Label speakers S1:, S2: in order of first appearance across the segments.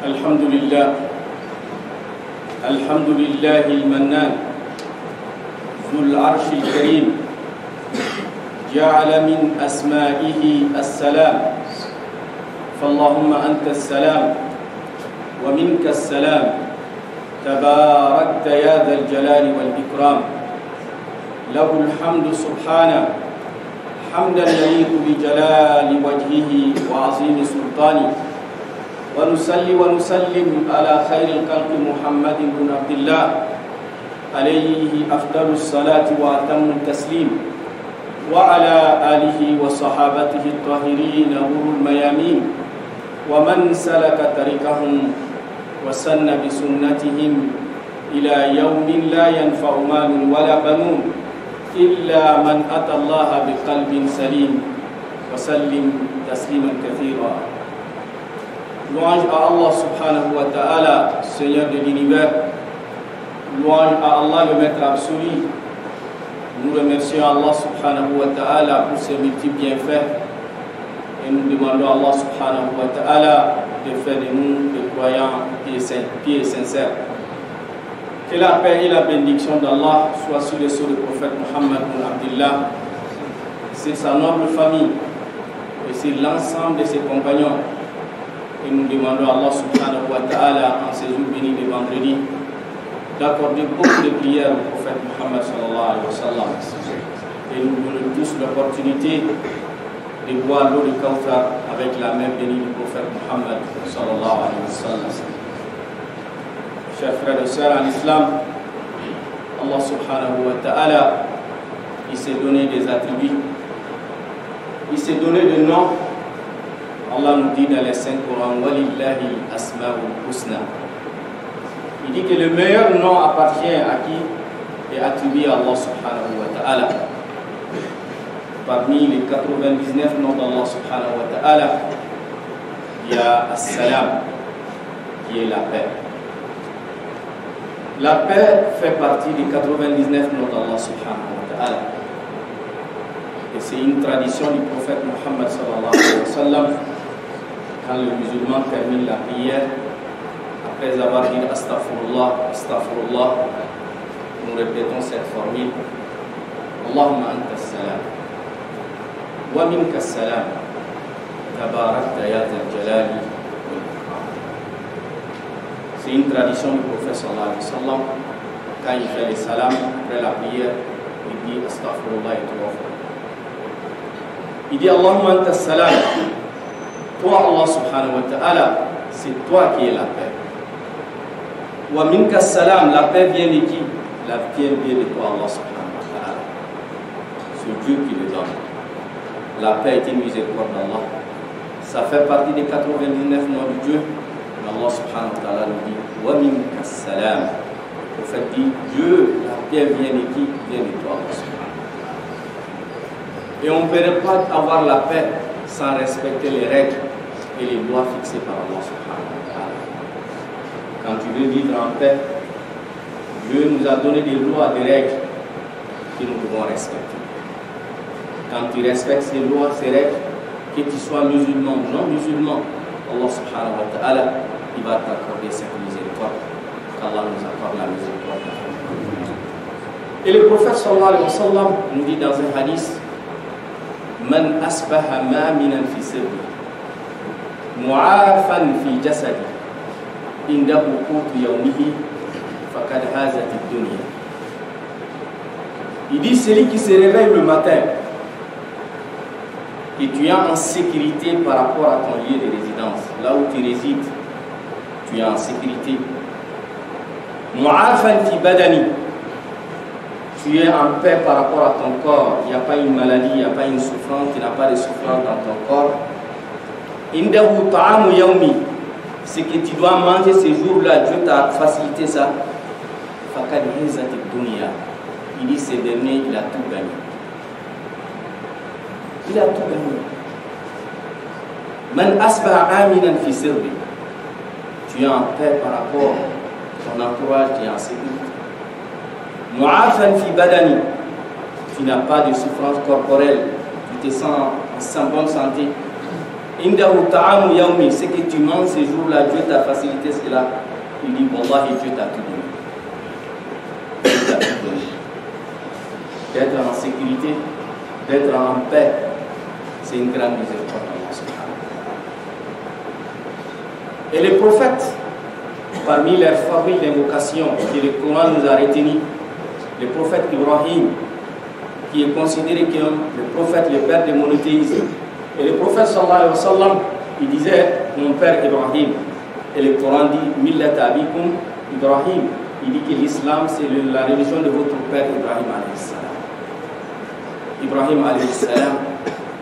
S1: الحمد لله المنان ذو العرش الكريم جعل من أسمائه السلام فاللهم أنت السلام ومنك السلام تباركت يا ذا الجلال والإكرام له الحمد سبحانه حمدا يليق بجلال وجهه وعظيم سلطانه ونصلي ونسلم على خير الخلق محمد بن عبد الله عليه أفضل الصلاة وأتم التسليم وعلى آله وصحابته الطاهرين غر الميامين ومن سلك طريقهم وسن بسنتهم إلى يوم لا ينفع مال ولا بنون إلا من أتى الله بقلب سليم وسلم تسليما كثيرا. Louange à Allah subhanahu wa ta'ala, Seigneur de l'univers. Louange à Allah, le maître absolu. Nous remercions Allah subhanahu wa ta'ala pour ses multiples bienfaits. Et nous demandons à Allah subhanahu wa ta'ala de faire de nous des croyants pieux et sincères. Que la paix et la bénédiction d'Allah soient sur les sceaux du prophète Muhammad ibn Abdullah, sur sa noble famille et sur l'ensemble de ses compagnons. Et nous demandons à Allah subhanahu wa ta'ala en ces jours bénis de vendredi d'accorder beaucoup de prières au prophète Muhammad sallallahu alayhi wa sallam. Et nous donnons tous l'opportunité de boire l'eau de Kawthar avec la main bénie du prophète Muhammad sallallahu alayhi wa sallam. Chers frères et sœurs en islam, Allah subhanahu wa ta'ala, il s'est donné des attributs, il s'est donné des noms. Allah nous dit dans les Saints Coran, Walillahi asma'ul husna. Il dit que le meilleur nom appartient à qui est attribué à Allah subhanahu wa ta'ala. Parmi les 99 noms d'Allah subhanahu wa ta'ala, il y a As-Salam, qui est la paix. La paix fait partie des 99 noms d'Allah subhanahu wa ta'ala. Et c'est une tradition du prophète Muhammad sallallahu alayhi wa sallam. Quand le musulman termine la prière, après avoir dit Astaghfirullah, Astaghfirullah, nous répétons cette formule Allahumma anta as-salam wa minka as-salam tabarakta ya dhal jalali wal ikram. C'est une tradition du prophète sallallahu alayhi wa sallam. Quand il fait les salams après la prière, il dit Astaghfirullah et trois fois. Il dit Allahumma anta as-salam. Toi, Allah subhanahu wa ta'ala, c'est toi qui es la paix. Wa minka salam, la paix vient de qui? La paix vient de toi, Allah subhanahu wa ta'ala. C'est Dieu qui le donne. La paix est une miséricorde d'Allah. Ça fait partie des 99 noms de Dieu. Mais Allah subhanahu wa ta'ala nous dit Wa minka salam. Le prophète dit Dieu, la paix vient de qui? Vient de toi, Allah subhanahu wa ta'ala. Et on ne peut pas avoir la paix sans respecter les règles et les lois fixées par Allah subhanahu wa ta'ala. Quand tu veux vivre en paix, Dieu nous a donné des lois, des règles que nous devons respecter. Quand tu respectes ces lois, ces règles, que tu sois musulman ou non musulman, Allah subhanahu wa ta'ala, il va t'accorder cette miséricorde. Qu'Allah nous accorde la miséricorde. Et le prophète sallallahu alayhi wa sallam nous dit dans un hadith Man asbaha ma'minan fi sirri mu'afan fi jasadi indahu qutu yawmihi faqad hazat ad-dunya. Il dit celui qui se réveille le matin et tu es en sécurité par rapport à ton lieu de résidence, là où tu résides, tu es en sécurité. Mu'afan fi badani, tu es en paix par rapport à ton corps, il n'y a pas une maladie, il n'y a pas une souffrance, tu n'as pas de souffrance dans ton corps. Indahu ta'amu yawmi, c'est que tu dois manger ces jours-là, Dieu t'a facilité ça. Faqad hazat ad-dunya, il dit ce dernier, il a tout gagné. Il a tout gagné. Man asbaha aminan fi sirri, tu es en paix par rapport à ton entourage, tu es en sécurité. Mu'afan fi badani, tu n'as pas de souffrance corporelle, tu te sens en bonne santé. Indahu ta'amu yawmi, ce que tu manges ce jour-là, Dieu t'a facilité cela. Il dit, Wallahi, Dieu t'a tout donné. Dieu t'a tout donné. D'être en sécurité, d'être en paix, c'est une grande miséricorde d'Allah subhanahu wa ta'ala. Et les prophètes, parmi leurs formules d'invocation que le Coran nous a retenues, le prophète Ibrahim, qui est considéré comme le prophète, le père du monothéisme. Et le prophète sallallahu alayhi wa sallam, il disait, mon père Ibrahim. Et le Coran dit, Millat abikum Ibrahim. Il dit que l'islam, c'est la religion de votre père Ibrahim alayhi salam. Ibrahim alayhi salam,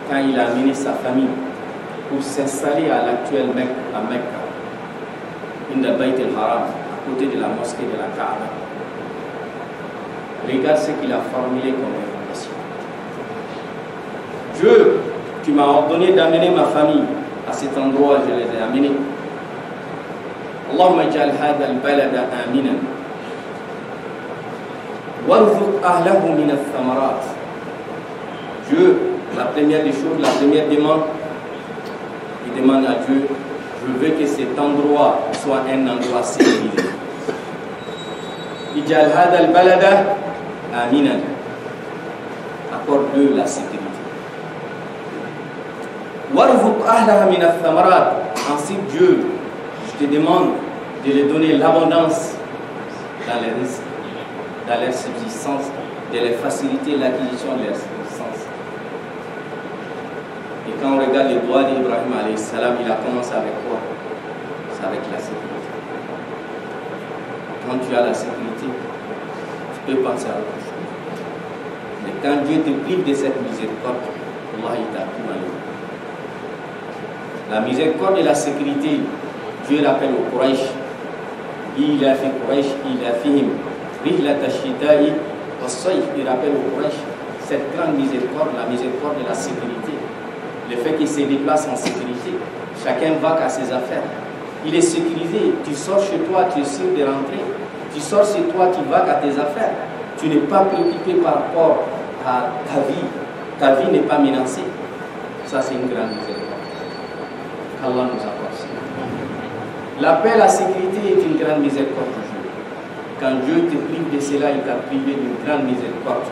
S1: quand il a amené sa famille pour s'installer à l'actuelle Mecque, à Mecca, Inda Bayt al-Haram, à côté de la mosquée de la Kaaba. Regarde ce qu'il a formulé comme information. Dieu, tu m'as ordonné d'amener ma famille à cet endroit, je les ai amenés. Allahumma ja'al hadha al-balada aminan warzuq ahlahu min ath-thamarat. Dieu, la première des choses, la première demande, il demande à Dieu, je veux que cet endroit soit un endroit sécurisé. Ij'al hadha al-balada aminan. Accorde-le la sécurité. Warzuq ahlaha min ath-thamarat. Ensuite, Dieu, je te demande de leur donner l'abondance dans les risques, dans leur subsistance, de leur faciliter l'acquisition de leur subsistance. Et quand on regarde les doigts d'Ibrahim alayhi salam, il a commencé avec quoi? C'est avec la sécurité. Quand tu as la sécurité, tu peux penser à autre chose. Mais quand Dieu te prive de cette miséricorde, Allah il t'a tout malheureux. La miséricorde et la sécurité, Dieu l'appelle au Quraysh. Il a fait Quraysh, il a fait him. Rihlat ash-shita'i was-sayf. Il rappelle au Quraysh cette grande miséricorde, la miséricorde de la sécurité. Le fait qu'il se déplace en sécurité. Chacun va à ses affaires. Il est sécurisé. Tu sors chez toi, tu es sûr de rentrer. Tu sors chez toi, tu vas à tes affaires. Tu n'es pas préoccupé par rapport à ta vie. Ta vie n'est pas menacée. Ça, c'est une grande miséricorde. Allah nous apporte. La paix, la sécurité est une grande miséricorde de Dieu. Quand Dieu te prive de cela, il t'a privé d'une grande miséricorde.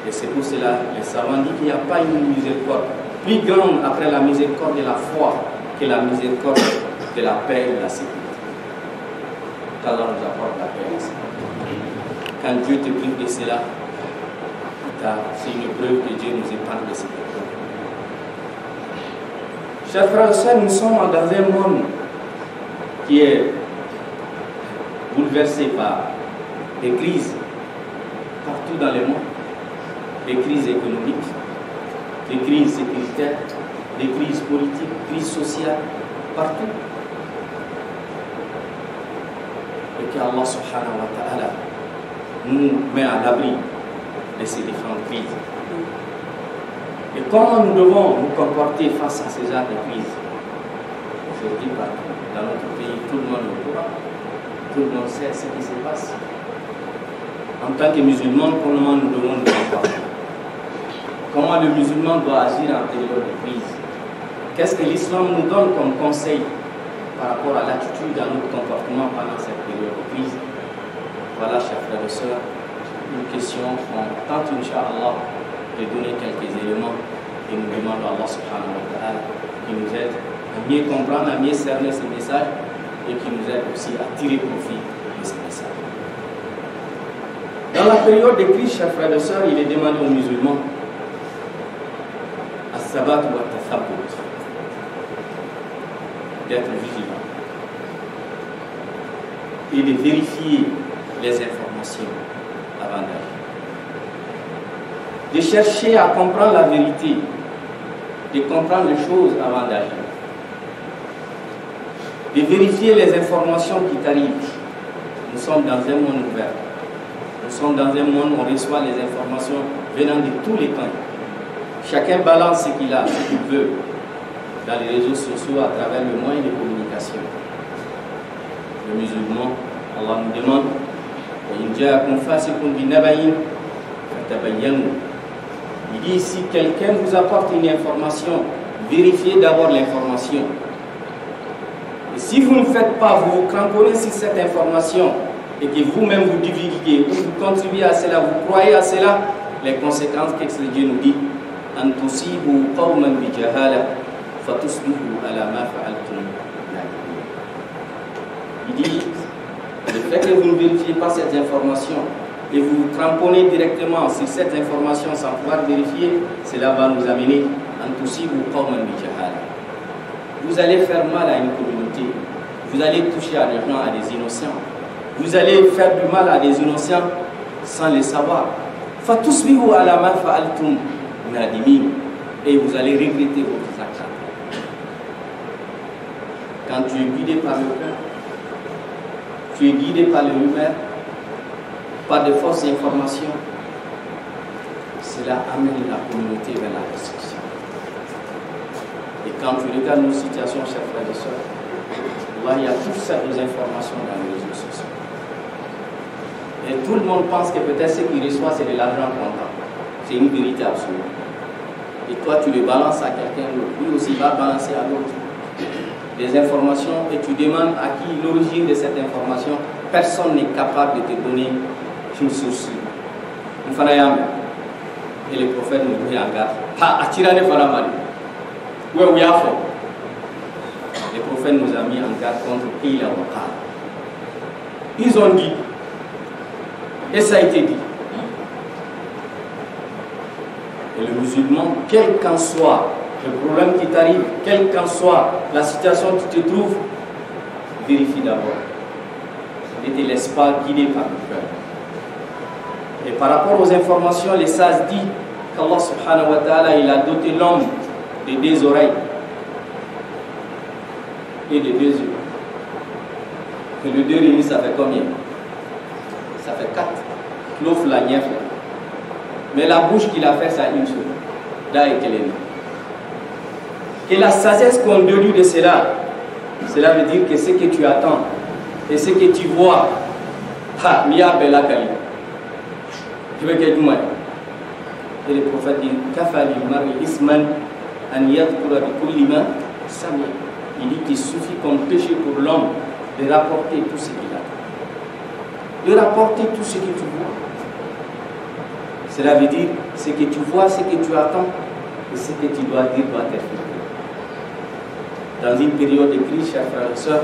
S1: Et c'est pour cela les savants disent qu'il n'y a pas une miséricorde plus grande après la miséricorde de la foi que la miséricorde de la paix et de la sécurité. Qu'Allah nous apporte la paix et la sécurité. Quand Dieu te prive de cela, c'est une preuve que Dieu nous épargne de cette épreuve. Chers frères et sœurs, nous sommes dans un monde qui est bouleversé par des crises partout dans le monde, des crises économiques, des crises sécuritaires, des crises politiques, des crises sociales, partout. Et que Allah subhanahu wa ta'ala nous met à l'abri de ces différentes crises. Et comment nous devons nous comporter face à ces genres de crises? Aujourd'hui, dans notre pays, tout le monde est au courant, tout le monde sait ce qui se passe. En tant que musulmans, comment nous devons nous comporter? Comment le musulman doit agir en période de crise? Qu'est-ce que l'islam nous donne comme conseil par rapport à l'attitude, à notre comportement pendant cette période de crise? Voilà, chers frères et sœurs, une question qu'on tente, Inch'Allah, de donner quelques éléments et nous demandons à Allah subhanahu wa ta'ala qui nous aide à mieux comprendre, à mieux cerner ce message et qui nous aide aussi à tirer profit de ce message. Dans la période de crise, chers frères et sœurs, il est demandé aux musulmans as-sabat wa tathabbut, d'être vigilants et de vérifier les informations avant d'agir, de chercher à comprendre la vérité, de comprendre les choses avant d'agir, de vérifier les informations qui t'arrivent. Nous sommes dans un monde ouvert. Nous sommes dans un monde où on reçoit les informations venant de tous les camps. Chacun balance ce qu'il a, ce qu'il veut, dans les réseaux sociaux, à travers le moyen de communication. Le musulman, Allah nous demande, il dit, si quelqu'un vous apporte une information vérifiez d'abord l'information. Et si vous ne faites pas, vous vous cramponnez sur cette information et que vous-même vous divulguez, vous contribuez à cela, vous croyez à cela, les conséquences, qu'est-ce que Dieu nous dit? An tusibu qawman bi jahala fatusbihu ala ma fa'altum. Il dit, le fait que vous ne vérifiez pas cette information et vous vous cramponnez directement sur cette information sans pouvoir vérifier, cela va nous amener an tusibu qawman bi jahala. Vous allez faire mal à une communauté, vous allez toucher à des gens, à des innocents, vous allez faire du mal à des innocents sans le savoir. Fatusbihu ala ma fa'altum nadimin, et vous allez regretter vos actes. Quand tu es guidé par le cœur, tu es guidé par le rumeur, par de fausses informations, cela amène la communauté vers la destruction. Et quand tu regardes nos situations, chers frères et sœurs, là, il y a toutes sortes d'informations dans les réseaux sociaux. Et tout le monde pense que peut-être ce qu'il reçoit, c'est de l'argent comptant. C'est une vérité absolue. Et toi, tu le balances à quelqu'un d'autre. Lui aussi va balancer à l'autre des informations et tu demandes à qui l'origine de cette information. Personne n'est capable de te donner une source. Et le prophète nous dit en garde. Le prophète nous a mis en garde contre Qila wa Qal. Ils ont dit, et ça a été dit. Et le musulman, quel qu'en soit le problème qui t'arrive, quelle qu'en soit la situation où tu te trouves, vérifie d'abord. Ne te laisse pas guider par le cœur. Et par rapport aux informations, les sages disent qu'Allah subhanahu wa ta'ala, il a doté l'homme de 2 oreilles et de 2 yeux. Que le 2 réunis, ça fait combien? Ça fait 4. L'offre la nièce. Mais la bouche qu'il a fait, ça a une chose. Là est elle. Et la sagesse qu'on déduit de cela, cela veut dire que ce que tu attends et ce que tu vois, miya bela kali. Tu veux que tu m'aides. Et le prophète dit, Kafali mari isman an yadkura bi kulli ma sami. Il dit qu'il suffit comme péché pour l'homme de rapporter tout ce qu'il a. De rapporter tout ce que tu vois. Cela veut dire ce que tu vois, ce que tu attends et ce que tu dois dire doit être fait. Dans une période de crise, chers frères et sœurs,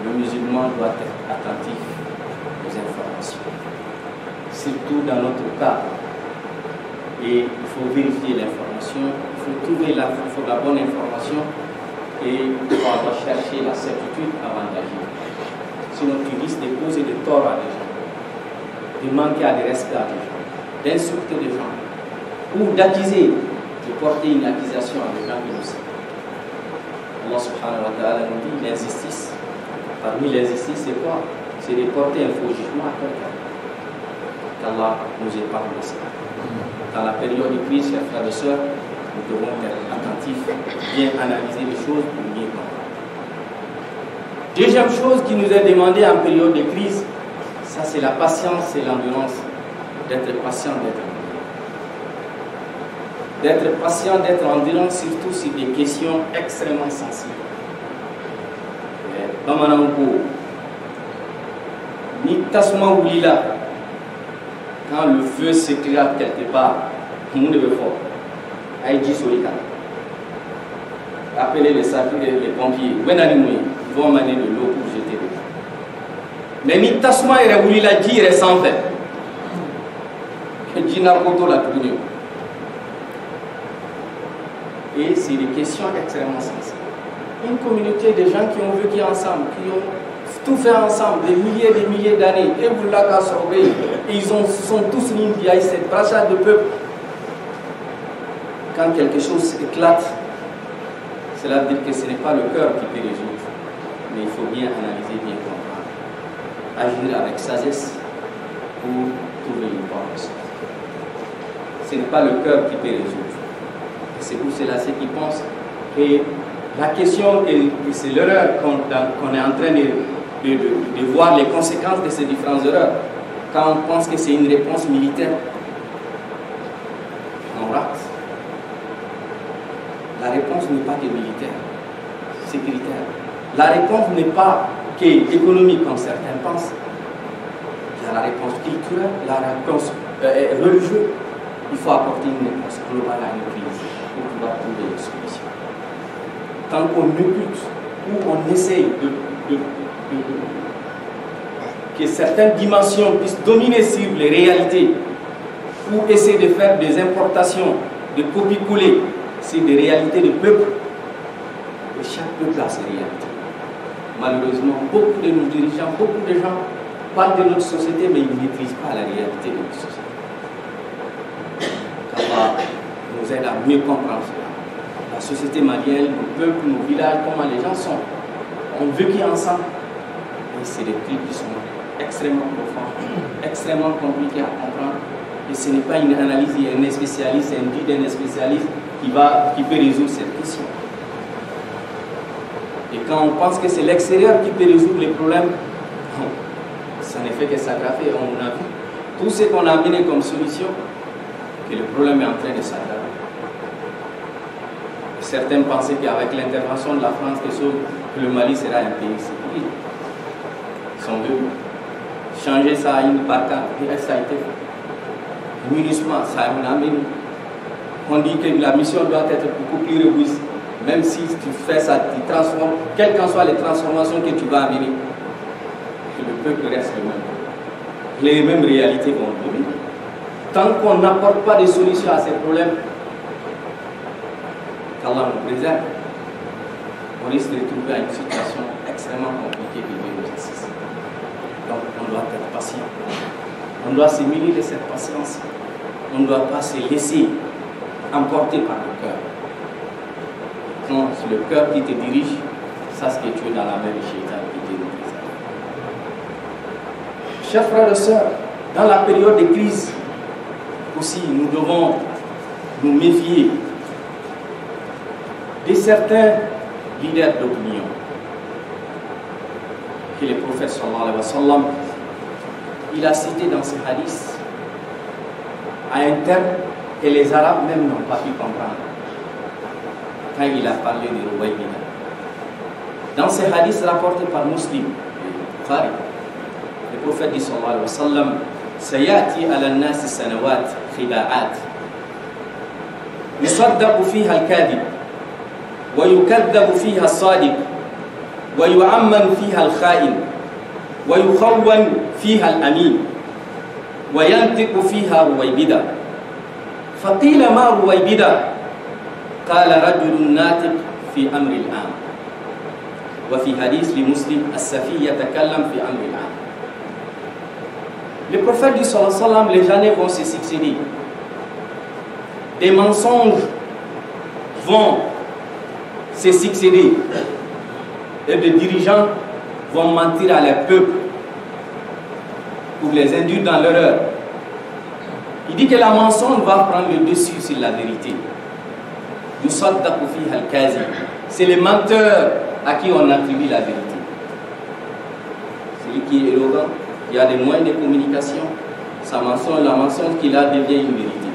S1: le musulman doit être attentif aux informations. Surtout dans notre cas. Et il faut vérifier l'information, il faut trouver la bonne information et on doit chercher la certitude avant d'agir. Sinon tu risques de causer de tort à des gens, de manquer à des respects à des gens, d'insulter des gens, ou d'accuser, de porter une accusation à des gens innocents. Allah subhanahu wa ta'ala nous dit l'injustice. Parmi l'injustice, c'est quoi? C'est de porter un faux jugement à quelqu'un. Qu'Allah nous épargne de cela. Dans la période de crise, chers frères et sœurs, nous devons être attentifs, bien analyser les choses pour bien comprendre. Deuxième chose qui nous est demandée en période de crise, ça c'est la patience et l'endurance. D'être patient, d'être patient, d'être endurant, surtout sur des questions extrêmement sensibles. Bamananko, ni tasma oulila, quand le feu s'éclaire quelque part, tout le monde veut fort. Aïdji Solika. Appelez les pompiers. Ils vont amener de l'eau pour jeter l'eau. Mais ni tasma et oulila dit sans fait. Et c'est des questions extrêmement sensibles. Une communauté de gens qui ont vécu ensemble, qui ont tout fait ensemble, des milliers d'années, et vous l'avez sauvé, et ils sont tous mis via cette brassade de peuple. Quand quelque chose éclate, cela veut dire que ce n'est pas le cœur qui peut résoudre, mais il faut bien analyser, bien comprendre, agir avec sagesse pour trouver une bonne solution. Ce n'est pas le cœur qui peut résoudre. Et c'est pour cela ceux qui pensent que la question, et c'est l'erreur qu'on est en train de voir les conséquences de ces différentes erreurs. Quand on pense que c'est une réponse militaire, on rate. La réponse réponse n'est pas que militaire, sécuritaire. La réponse n'est pas qu'économique comme certains pensent. Il y a la réponse culturelle, la réponse religieuse. Il faut apporter une réponse globale à une crise pour pouvoir trouver une solution. Tant qu'on occulte ou on essaye que certaines dimensions puissent dominer sur les réalités ou essayer de faire des importations, de copier-coller sur des réalités de peuple, et chaque peuple a ses réalités. Malheureusement, beaucoup de nos dirigeants, beaucoup de gens parlent de notre société, mais ils ne maîtrisent pas la réalité de notre société. Allah nous aide à mieux comprendre cela. La société malienne, nos peuples, nos villages, comment les gens sont. On vécu ensemble. Et c'est des trucs qui sont extrêmement profonds, extrêmement compliqués à comprendre. Et ce n'est pas une analyse, il y a un spécialiste, un guide d'un spécialiste qui peut résoudre cette question. Et quand on pense que c'est l'extérieur qui peut résoudre les problèmes, ça ne fait que s'aggraver. On a vu tout ce qu'on a amené comme solution, que le problème est en train de s'aggraver. Certains pensaient qu'avec l'intervention de la France, que le Mali sera un pays sécurisé. Si on veut changer ça à une barcade, et ça a été fait. Munissement, ça a amené. On dit que la mission doit être beaucoup plus robuste. Même si tu fais ça, tu transformes, quelles qu'en soient les transformations que tu vas amener, que le peuple reste le même. Les mêmes réalités vont dominer. Tant qu'on n'apporte pas de solutions à ces problèmes, qu'Allah nous préserve, on risque de trouver à une situation extrêmement compliquée de 2006. Donc on doit être patient. On doit se munir de cette patience. On ne doit pas se laisser emporter par le cœur. Quand c'est le cœur qui te dirige, sache que tu es dans la main du shaitan qui te dirige. Chers frères et sœurs, dans la période de crise, aussi nous devons nous méfier de certains leaders d'opinion que le prophète sallallahu alayhi wa sallam il a cité dans ses hadiths à un terme que les Arabes même n'ont pas pu comprendre quand il a parlé de Ruwaybida. Dans ces hadiths rapportés par Muslim, Bukhari, le prophète dit sallallahu alayhi wa sallam سيأتي على الناس سنوات خداعات يصدق فيها الكاذب ويكذب فيها الصادق ويعمم فيها الخائن ويخون فيها الأمين وينطق فيها رويبدة فقيل ما رويبدة قال رجل ناطق في أمر الآن وفي حديث لمسلم السفي يتكلم في أمر الآن. Le prophète dit sallallahu alayhi wa sallam, les années vont se succéder. Des mensonges vont se succéder. Et des dirigeants vont mentir à leur peuple pour les induire dans l'erreur. Il dit que la mensonge va prendre le dessus sur la vérité. C'est le menteur à qui on attribue la vérité. Celui qui est arrogant, il y a des moyens de communication, sa mensonge, la mensonge qu'il a devient une vérité.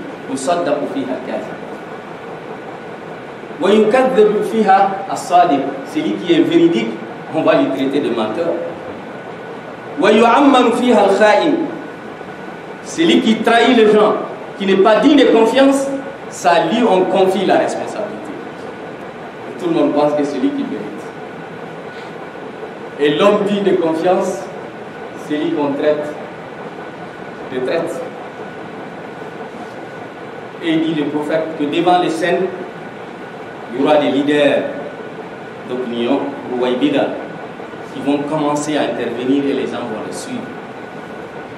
S1: Celui qui est véridique, on va lui traiter de menteur. Celui qui trahit les gens, qui n'est pas digne de confiance, ça lui on confie la responsabilité. Et tout le monde pense que c'est celui qui mérite. Et l'homme digne de confiance, c'est lui qu'on traite de traite. Et il dit le prophète que devant les scènes, il y aura des leaders d'opinion, Ruwaybida, qui vont commencer à intervenir et les gens vont les suivre.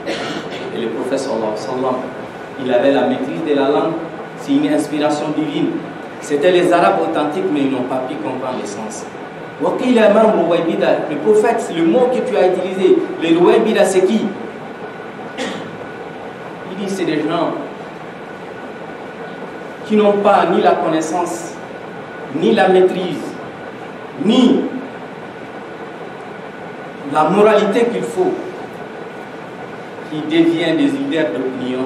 S1: Et le prophète sallallahu alayhi wa sallam, il avait la maîtrise de la langue, c'est une inspiration divine. C'était les Arabes authentiques, mais ils n'ont pas pu comprendre le sens. Le prophète, le mot que tu as utilisé, les Ruwaybida, c'est qui? Il dit c'est des gens qui n'ont pas ni la connaissance, ni la maîtrise, ni la moralité qu'il faut, qui deviennent des leaders d'opinion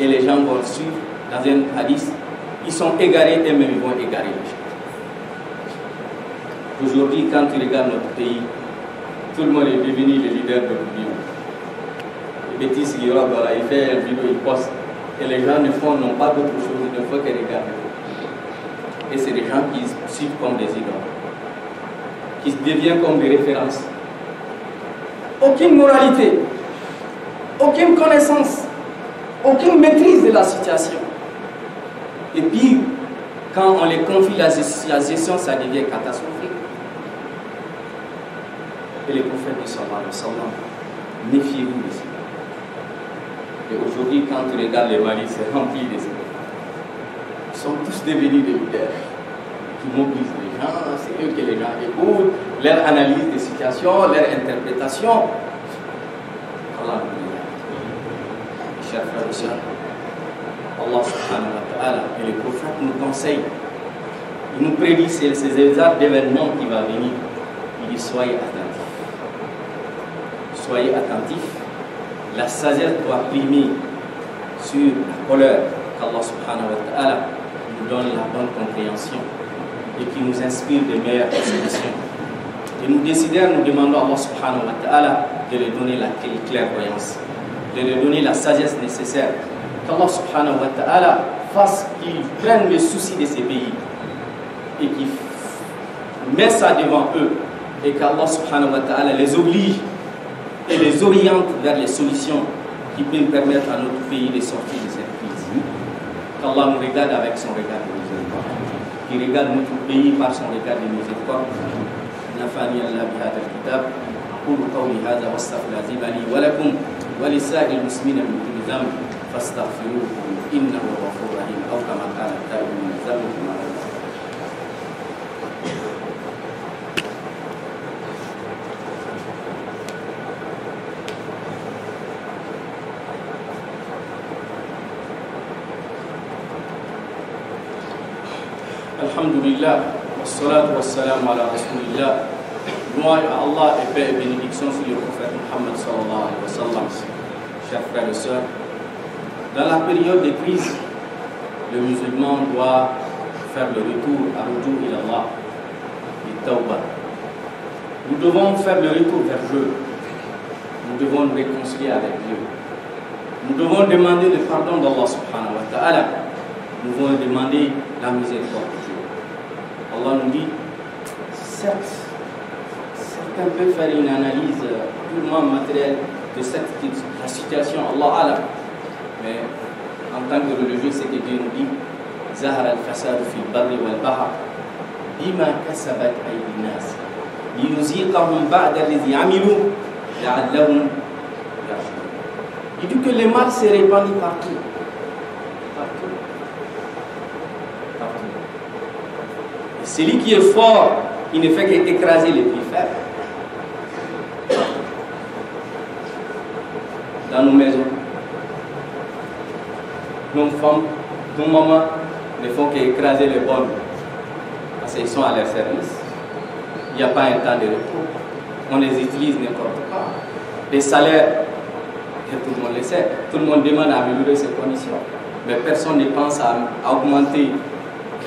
S1: et les gens vont suivre dans un hadith, ils sont égarés et même ils vont égarer les gens. Aujourd'hui, quand tu regardes notre pays, tout le monde est devenu le leader de l'opinion. Les bêtises qui voilà, il fait une vidéo, il poste. Et les gens n'ont pas d'autre chose, il ne faut que regarder. Et c'est des gens qui suivent comme des idoles, qui deviennent comme des références. Aucune moralité, aucune connaissance, aucune maîtrise de la situation. Et puis, quand on les confie la gestion, ça devient catastrophique. Et les prophètes du sallallahu alayhi wa sallam, méfiez-vous de ça. Et aujourd'hui, quand tu regardes les Mali, c'est rempli de ça. Ils sont tous devenus des leaders qui mobilisent les gens, c'est eux que les gens écoutent, leur analyse des situations, leur interprétation. Allah nous chers frères et sœurs, Allah subhanahu wa ta'ala et les prophètes nous conseillent, ils nous prédisent ces exacts d'événements qui vont venir. Il dit soyez attentifs. Soyez attentifs. La sagesse doit primer sur la colère qu'Allah subhanahu wa ta'ala nous donne la bonne compréhension et qui nous inspire de meilleures solutions. Et nous décideurs, nous demandons à Allah subhanahu wa ta'ala de lui donner la clairvoyance, de lui donner la sagesse nécessaire, qu'Allah subhanahu wa ta'ala fasse qu'ils prennent le souci de ces pays et qu'ils mettent ça devant eux et qu'Allah subhanahu wa ta'ala les oblige et les oriente vers les solutions qui peuvent permettre à notre pays de sortir de cette crise. Qu'Allah nous regarde avec son regard de miséricorde, qu'il regarde notre pays par son regard de miséricorde. نفعني الله بهذا الكتاب أقول قولي هذا واستغفر لي ولكم ولسائر المسلمين من كل ذنب فاستغفروه إنه هو الغفور الرحيم أو كما قال التائب من الذنب كما Alhamdulillah, wassalatu wassalamu ala rasulillah. Gloire à Allah et paix et bénédiction sur le prophète Muhammad sallallahu alayhi wa sallam. Chers frères et sœurs, dans la période de crise, le musulman doit faire le retour à Rujou ila Allah et Tawbah. Nous devons faire le retour vers Dieu. Nous devons nous réconcilier avec Dieu. Nous devons demander le pardon d'Allah subhanahu wa ta'ala. Nous devons demander la miséricorde de Dieu. Allah nous dit, certes, certains peuvent faire une analyse purement matérielle de la situation, Allah Allah. Mais en tant que religieux, c'est que Dieu nous dit, Zahara al-fasad fi al-barri wal-bahr, bima kasabat aydi nas, liyuziqahum ba'da alladhi amilu, la'allahum yarji'un. Il dit que le mal s'est répandu partout. Celui qui est fort, il ne fait qu'écraser les plus faibles. Dans nos maisons, nos femmes, nos mamans ne font qu'écraser les bonnes parce qu'ils sont à leur service. Il n'y a pas un temps de repos. On les utilise n'importe quoi. Les salaires, tout le monde le sait, tout le monde demande à améliorer ses conditions. Mais personne ne pense à augmenter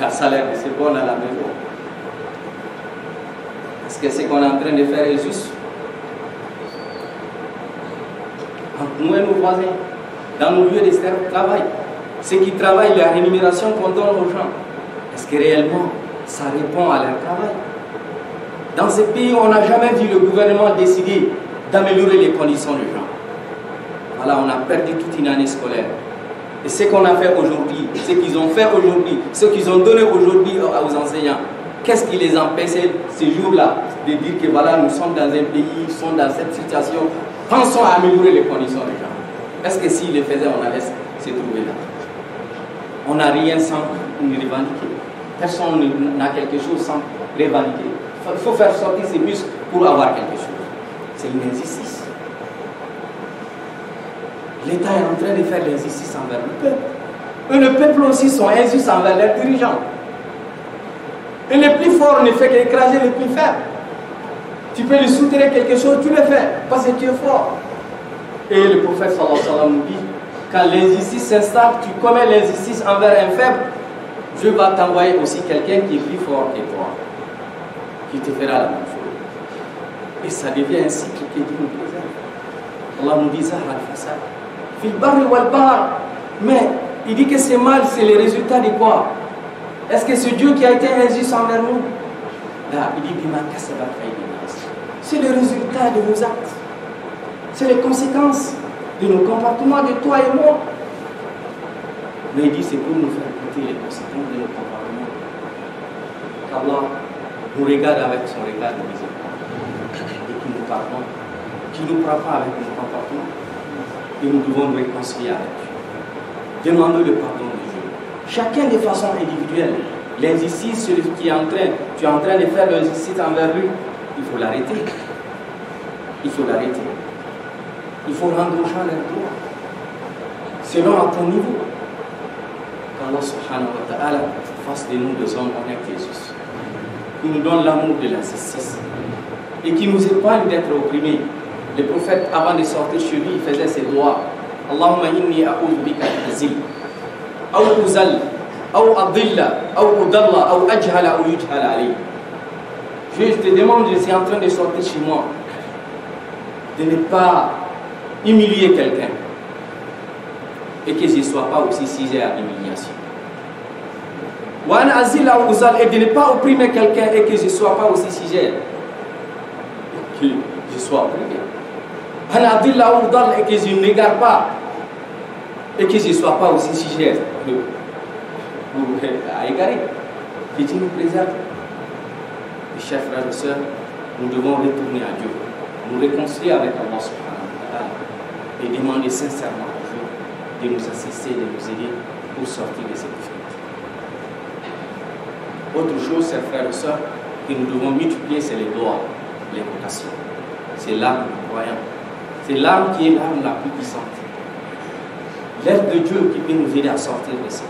S1: le salaire de ces bonnes à la maison. Est-ce que ce qu'on est en train de faire est juste? Entre nous et nos voisins, dans nos lieux de travail, ceux qui travaillent, la rémunération qu'on donne aux gens, est-ce que réellement ça répond à leur travail? Dans ces pays, on n'a jamais vu le gouvernement décider d'améliorer les conditions des gens. Voilà, on a perdu toute une année scolaire. Et ce qu'on a fait aujourd'hui, ce qu'ils ont fait aujourd'hui, ce qu'ils ont donné aujourd'hui aux enseignants, qu'est-ce qui les empêchait ces jours-là de dire que voilà, nous sommes dans un pays, nous sommes dans cette situation, pensons à améliorer les conditions des gens. Est-ce que s'ils le faisaient, on allait se trouver là? On n'a rien sans nous revendiquer. Personne n'a quelque chose sans revendiquer. Il faut faire sortir ses muscles pour avoir quelque chose. C'est une injustice. L'État est en train de faire l'injustice envers le peuple. Et le peuple aussi sont injustes envers leurs dirigeants. Et le plus fort ne fait qu'écraser le plus faible. Tu peux lui soutenir quelque chose, tu le fais, parce que tu es fort. Et le prophète sallallahu alayhi wa sallam nous dit, quand l'injustice s'installe, tu commets l'injustice envers un faible, Dieu va t'envoyer aussi quelqu'un qui est plus fort que toi. qui te fera la même chose. Et ça devient un cycle qui est nous préserve. Allah nous dit Zahra al-Fasad. Fil barri wal bahr. Mais il dit que c'est mal, c'est le résultat de quoi? Est-ce que c'est Dieu qui a été injuste envers nous? Là, il dit c'est le résultat de nos actes. C'est les conséquences de nos comportements, de toi et moi. Mais il dit c'est pour nous faire écouter les conséquences de nos comportements. Allah nous regarde avec son regard de miséricorde et qui nous pardonne, qui nous prend pas avec nos comportements. Et nous devons nous réconcilier avec Dieu. Demandons le pardon de Dieu. Chacun de façon individuelle. L'injustice, celui qui est tu es en train de faire l'injustice envers lui, il faut l'arrêter. Il faut l'arrêter. Il faut rendre aux gens leurs droits. Selon à ton niveau. Qu'Allah subhanahu wa ta'ala fasse de nous des hommes honnêtes et justes. Qui nous donne l'amour de la justice. Et qui nous épargne d'être opprimés. Le prophète, avant de sortir chez lui, il faisait ses doigts. Allahumma inni a'udhu bika al-azil. Aw uzal. Aw adilla. Aw udalla. Aw ajhala. Aw yujhala alayhi. Je te demande, je suis en train de sortir chez moi, de ne pas humilier quelqu'un et que je ne sois pas aussi sujet à l'humiliation. Et de ne pas opprimer quelqu'un et que je ne sois pas aussi sujet que je sois opprimé. Et que je ne m'égare pas et que je ne sois pas aussi sujet à égarer. Que Dieu nous préserve. Chers frères et sœurs, nous devons retourner à Dieu, nous réconcilier avec Allah subhanahu wa ta'ala et demander sincèrement à Dieu de nous assister, de nous aider pour sortir de cette difficulté. Autre chose, chers frères et sœurs, que nous devons multiplier, c'est les doigts, l'évocation. C'est l'arme du croyant. C'est l'arme qui est l'arme la plus puissante. L'aide de Dieu qui peut nous aider à sortir de ça.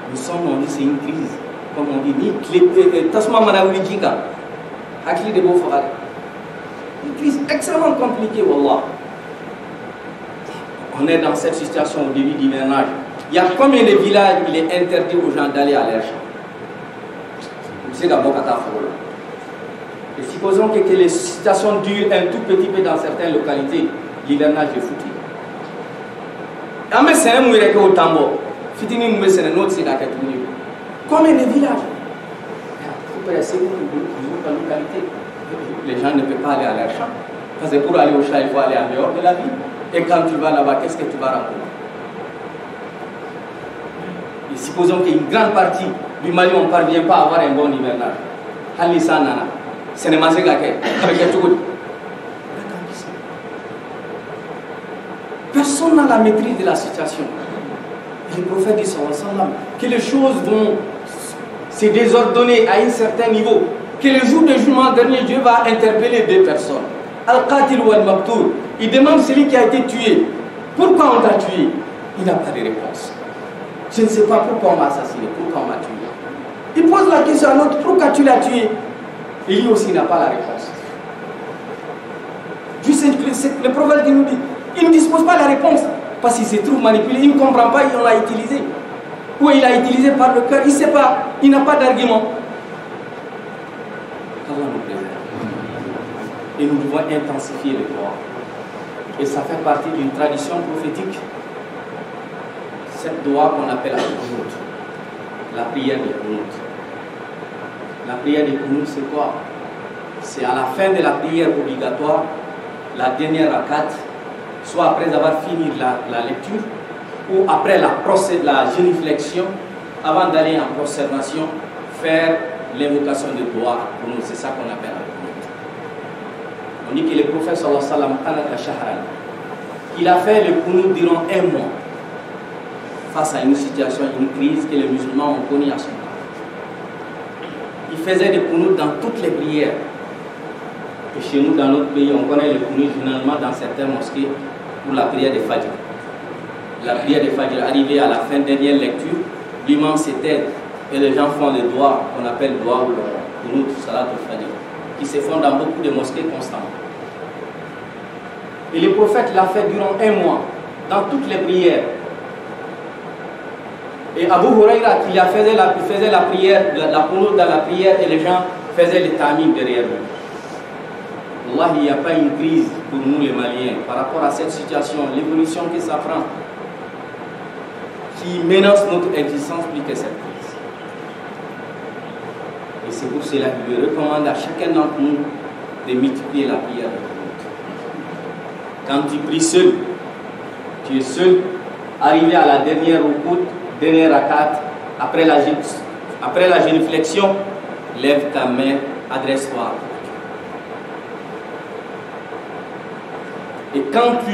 S1: Nous sommes, on dit, c'est une crise. Comme on dit, une crise extrêmement compliquée, wallah. On est dans cette situation au début d'hivernage. Il y a combien de villages il est interdit aux gens d'aller à l'air champ? Et supposons que les situations durent un tout petit peu dans certaines localités, l'hivernage est foutu. Combien de villages? Les gens ne peuvent pas aller à leur champ. Parce que pour aller au champ, il faut aller en dehors de la ville. Et quand tu vas là-bas, qu'est-ce que tu vas rencontrer? Et supposons qu'une grande partie du Mali, on ne parvient pas à avoir un bon hivernage. Personne n'a la maîtrise de la situation. Le prophète dit que les choses vont se désordonner à un certain niveau, que le jour du jugement dernier, Dieu va interpeller deux personnes. Al-Qatil ou Al-Mabtour. Il demande celui qui a été tué. Pourquoi on t'a tué? Il n'a pas de réponse. Je ne sais pas pourquoi on m'a assassiné, pourquoi on m'a tué. Il pose la question à l'autre, pourquoi tu l'as tué? Et lui aussi n'a pas la réponse. Le prophète nous dit, il ne dispose pas la réponse. Parce qu'il se trouve manipulé, il ne comprend pas, il l'a utilisé. Ou il l'a utilisé par le cœur, il ne sait pas, il n'a pas d'argument. Allah nous préserve. Et nous devons intensifier le droit. Et ça fait partie d'une tradition prophétique. Cette doigt qu'on appelle la prière des Qunut. La prière des Qunut, c'est quoi? C'est à la fin de la prière obligatoire, la dernière rakat, soit après avoir fini la lecture, ou après la génuflexion, avant d'aller en prosternation, faire l'invocation de doigt. C'est ça qu'on appelle la Qunut. On dit que le prophète sallallahu alayhi wa sallam, il a fait le Qunut durant un mois, face à une situation, une crise que les musulmans ont connue à ce moment. Il faisait des Qunut dans toutes les prières. Et chez nous, dans notre pays, on connaît le Qunut généralement dans certaines mosquées pour la prière de Fajr. La prière de Fajr, arrivée à la fin dernière lecture, l'imam s'éteint et les gens font le doigt qu'on appelle le doigt ou le Qunut, Salat al-Fajr, qui se font dans beaucoup de mosquées constamment. Et le prophète l'a fait durant un mois, dans toutes les prières. Et Abu Huraira, qui faisait la prière, la Qunut dans la prière, et les gens faisait les tamis derrière lui. Allah, il n'y a pas une crise pour nous les Maliens par rapport à cette situation, l'évolution que ça prend, qui menace notre existence plus que cette crise. Et c'est pour cela que je recommande à chacun d'entre nous de multiplier la prière. Quand tu pries seul, tu es seul, arrivé à la dernière rukut, dernière rakat, après la génuflexion, lève ta main, adresse-toi. Et quand tu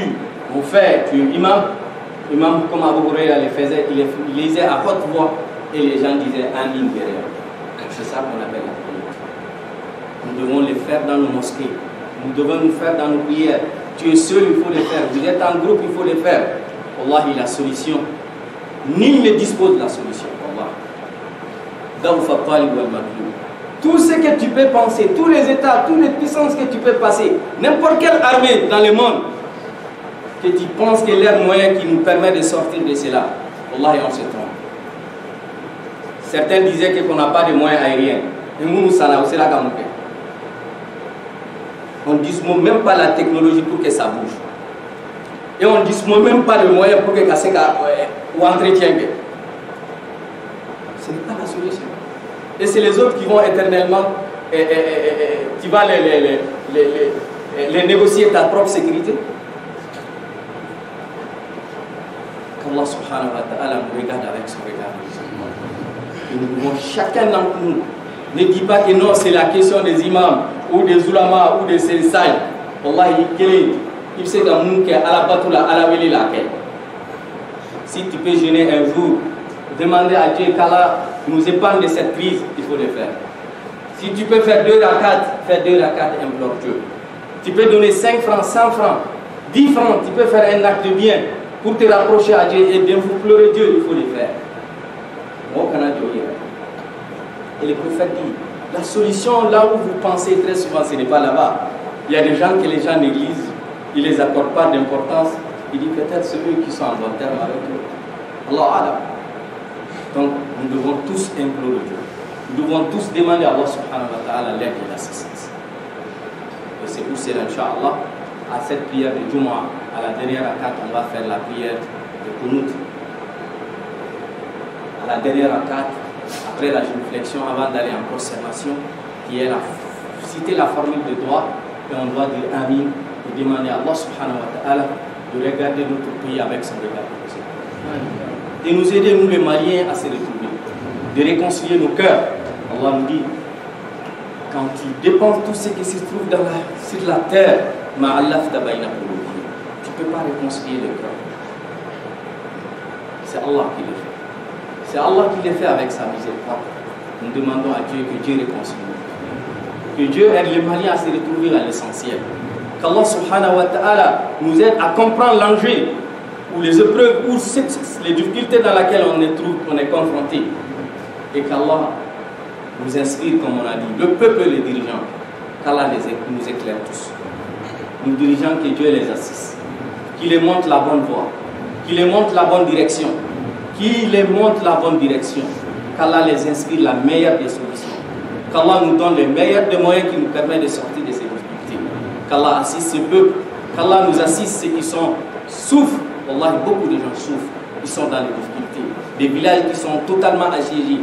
S1: es imam comme Abu Huraira le faisait, il lisait à haute voix et les gens disaient Amin derrière. C'est ça qu'on appelle la prière. Nous devons le faire dans nos mosquées. Nous devons nous faire dans nos prières. Tu es seul, il faut le faire. Vous êtes en groupe, il faut le faire. Allah, il a la solution. Nul ne dispose de la solution. Allah. Tout ce que tu peux penser, tous les états, toutes les puissances que tu peux passer, n'importe quelle armée dans le monde, que tu penses que l'air moyen qui nous permet de sortir de cela, Allah, on se trompe. Certains disaient qu'on n'a pas de moyens aériens. Et nous, ça n'a aussi la gamme. On ne dispose même pas la technologie pour que ça bouge. Et on ne dispose même pas de moyens pour que ça ou entretien. Ce n'est pas la solution. Et c'est les autres qui vont éternellement, tu vas les négocier ta propre sécurité. Qu'Allah subhanahu wa ta'ala nous regarde avec son regard. Et nous devons, chacun d'entre nous, ne dit pas que non, c'est la question des imams, ou des ulamas, ou des sensai. Allah, il sait dans nous qu'à la batoula, à la vélé laquelle. Si tu peux jeûner un jour, demander à Dieu qu'Allah nous épargne de cette crise, il faut le faire. Si tu peux faire 2 rakats, fais 2 rakats et implore Dieu. Tu peux donner 5 francs, 100 francs, 10 francs, tu peux faire un acte de bien pour te rapprocher à Dieu et bien vous pleurer Dieu, il faut le faire. Et le prophète dit, la solution là où vous pensez très souvent, ce n'est pas là-bas. Il y a des gens que les gens négligent, ils ne les accordent pas d'importance. Il dit peut-être ceux qui sont en bon terme avec eux. Allah Allah. Donc nous devons tous implorer Dieu. Nous devons tous demander à Allah subhanahu wa ta'ala l'aide et l'assistance. Et c'est pour cela, Inch'Allah, à cette prière de Jumu'ah, à la dernière rakat, on va faire la prière de Kunut. À la dernière rakat, après la génuflexion, avant d'aller en prosternation, qui est citer la formule de droit, et on doit dire Amin et demander à Allah subhanahu wa ta'ala de regarder notre pays avec son regard. Et nous aider, nous les Maliens, à se retrouver, de réconcilier nos cœurs. Allah nous dit, quand tu dépenses tout ce qui se trouve sur la terre, tu ne peux pas réconcilier le cœur. C'est Allah qui le fait. C'est Allah qui le fait avec sa miséricorde. Nous demandons à Dieu que Dieu réconcilie. Que Dieu aide les Maliens à se retrouver à l'essentiel. Qu'Allah subhanahu wa ta'ala nous aide à comprendre l'enjeu ou les épreuves ou les difficultés dans lesquelles on est confronté. Et qu'Allah nous inspire, comme on a dit, le peuple et les dirigeants. Qu'Allah nous éclaire tous. Nos dirigeants, que Dieu les assiste. Qu'il les montre la bonne voie. Qu'il les montre la bonne direction. Qu'il les montre la bonne direction. Qu'Allah les inspire la meilleure des solutions. Qu'Allah nous donne les meilleurs des moyens qui nous permettent de sortir de ces difficultés. Qu'Allah assiste ce peuple. Qu'Allah nous assiste ceux qui souffrent. Wallahi, beaucoup de gens souffrent. Ils sont dans les difficultés. Des villages qui sont totalement assiégés.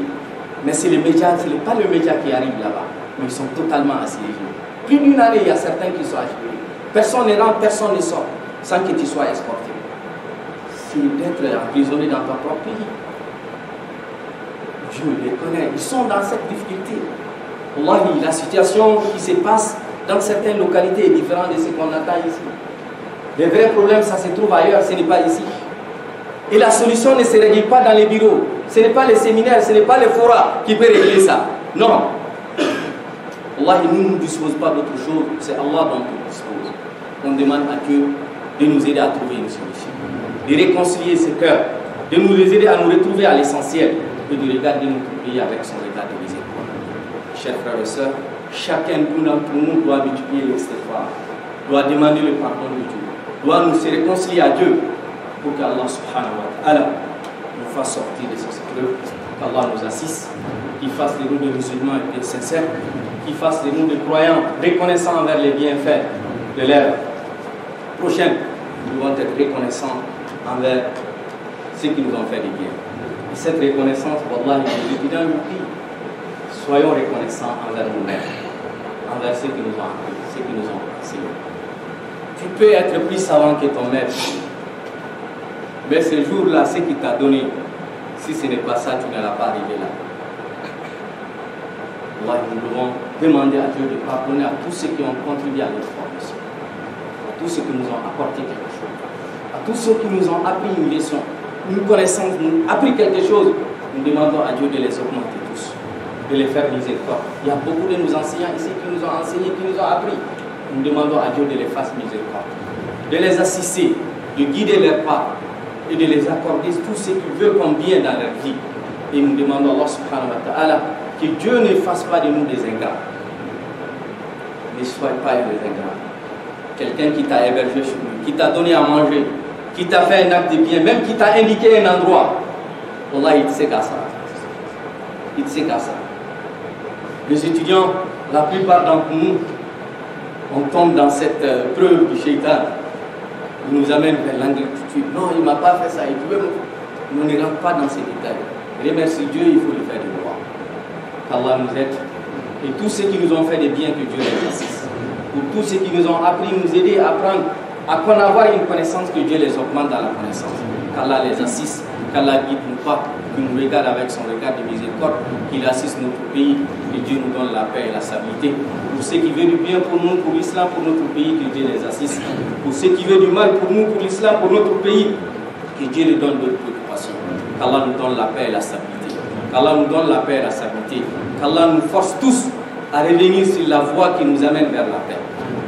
S1: Mais c'est les médias, ce n'est pas le média qui arrive là-bas. Mais ils sont totalement assiégés. Plus d'une année, il y a certains qui sont assiégés. Personne ne rentre, personne ne sort sans que tu sois escorté. C'est d'être emprisonné dans ton propre pays. Dieu les connaît. Ils sont dans cette difficulté. Wallahi, la situation qui se passe dans certaines localités est différente de ce qu'on attend ici. Les vrais problèmes, ça se trouve ailleurs, ce n'est pas ici. Et la solution ne se règle pas dans les bureaux. Ce n'est pas les séminaires, ce n'est pas les forats qui peuvent régler ça. Non. Allah, nous ne disposons pas d'autre chose. C'est Allah dont on dispose. On demande à Dieu de nous aider à trouver une solution. De réconcilier ce cœur. De nous aider à nous retrouver à l'essentiel. Et de regarder notre pays avec son regard de miséricorde. Chers frères et sœurs, chacun d'entre nous doit multiplier l'istighfar. Doit demander le pardon de Dieu. Doit nous se réconcilier à Dieu. Pour qu'Allah subhanahu wa ta'ala nous fasse sortir de ces épreuves, qu'Allah nous assiste, qu'il fasse de nous des musulmans et des sincères, qui fasse de nous des croyants reconnaissants envers les bienfaits de l'ère prochaine. Nous devons être reconnaissants envers ceux qui nous ont fait du bien. Et cette reconnaissance, Wallah, les étudiants nous prient. Soyons reconnaissants envers nous-mêmes, envers ceux qui nous ont appris, ceux qui nous ont enseigné. Tu peux être plus savant que ton maître, mais ce jour-là, ce qu'il t'a donné, si ce n'est pas ça, tu n'allais pas arriver là. Allah, nous devons demander à Dieu de pardonner à tous ceux qui ont contribué à notre formation, à tous ceux qui nous ont apporté quelque chose, à tous ceux qui nous ont appris une leçon, une connaissance, nous ont appris quelque chose. Nous demandons à Dieu de les augmenter tous, de les faire miséricorde. Il y a beaucoup de nos enseignants ici qui nous ont enseigné, qui nous ont appris. Nous demandons à Dieu de les faire miséricorde, de les assister, de guider leurs pas et de les accorder tout ce qu'ils veulent comme bien dans leur vie. Et nous demandons à Allah subhanahu wa ta'ala que Dieu ne fasse pas de nous des ingrats. Ne soyez pas des ingrats. Quelqu'un qui t'a hébergé chez lui, qui t'a donné à manger, qui t'a fait un acte de bien, même qui t'a indiqué un endroit, Allah, il ne sait qu'à ça. Il ne sait qu'à ça. Les étudiants, la plupart d'entre nous, on tombe dans cette preuve du shaitan. Il nous amène vers l'ingratitude. Non, il ne m'a pas fait ça. Nous ne rentrons pas dans ces détails. Remercie Dieu, il faut le faire de droit. Qu'Allah nous aide. Et tous ceux qui nous ont fait des biens, que Dieu les assiste. Pour tous ceux qui nous ont appris, nous aider à apprendre, à avoir une connaissance, que Dieu les augmente dans la connaissance. Qu'Allah les assiste, qu'Allah guide nous pas, qu'il nous regarde avec son regard de miséricorde, qu'il assiste notre pays, que Dieu nous donne la paix et la stabilité. Pour ceux qui veulent du bien pour nous, pour l'islam, pour notre pays, que Dieu les assiste. Pour ceux qui veulent du mal pour nous, pour l'islam, pour notre pays, que Dieu nous donne d'autres préoccupations. Qu'Allah nous donne la paix et la stabilité. Qu'Allah nous donne la paix et la stabilité. Qu'Allah nous force tous à revenir sur la voie qui nous amène vers la paix.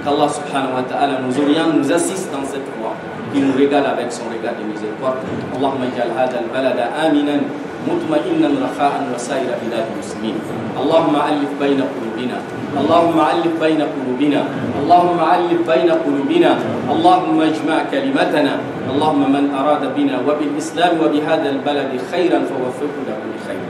S1: Qu'Allah subhanahu wa ta'ala nous oriente, nous assiste dans cette voie, qui nous régale avec son regard de miséricorde. Allahumma ij'al hadha al-balada aminan mutma'innan rakha'an wa sa'ira bilad muslimin. Allahumma alif bayna qulubina. Allahumma alif bayna qulubina. Allahumma alif bayna qulubina. Allahumma ijma' kalimatana. Allahumma man arada bina wa bil islam wa bi hadha al-balad khayran fawaffiqhu lahu bi khayr.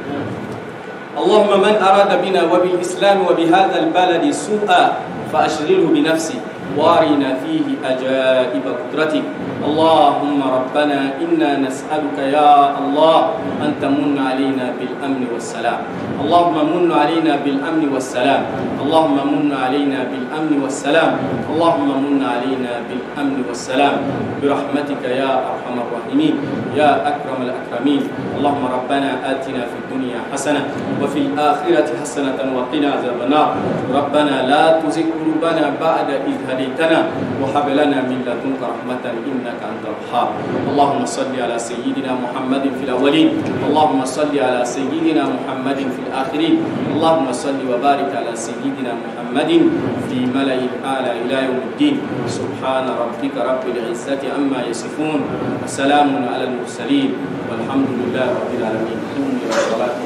S1: اللهم من أراد بنا وبالإسلام وبهذا البلد سوءا فأشغله بنفسه وارنا فيه أجائب قدرتك. اللهم ربنا إنا نسألك يا الله أن تمن علينا بالأمن والسلام. اللهم من علينا بالأمن والسلام. اللهم من علينا بالأمن والسلام. اللهم من علينا بالأمن والسلام برحمتك يا أرحم الراحمين يا أكرم الأكرمين. اللهم ربنا آتنا في الدنيا حسنة وفي الآخرة حسنة وقنا عذاب النار. ربنا لا تزغ قلوبنا بعد إذ هديتنا وهب لنا من لدنك رحمة إنك أنت الوهاب. اللهم صل على سيدنا محمد في الأولين. اللهم صل على سيدنا محمد في الآخرين. اللهم صل وبارك على سيدنا محمد في ملأ الأعلى إلى يوم الدين. سبحان ربك رب العزة عما يصفون وسلام على المرسلين والحمد لله رب العالمين. قوموا إلى الصلاة.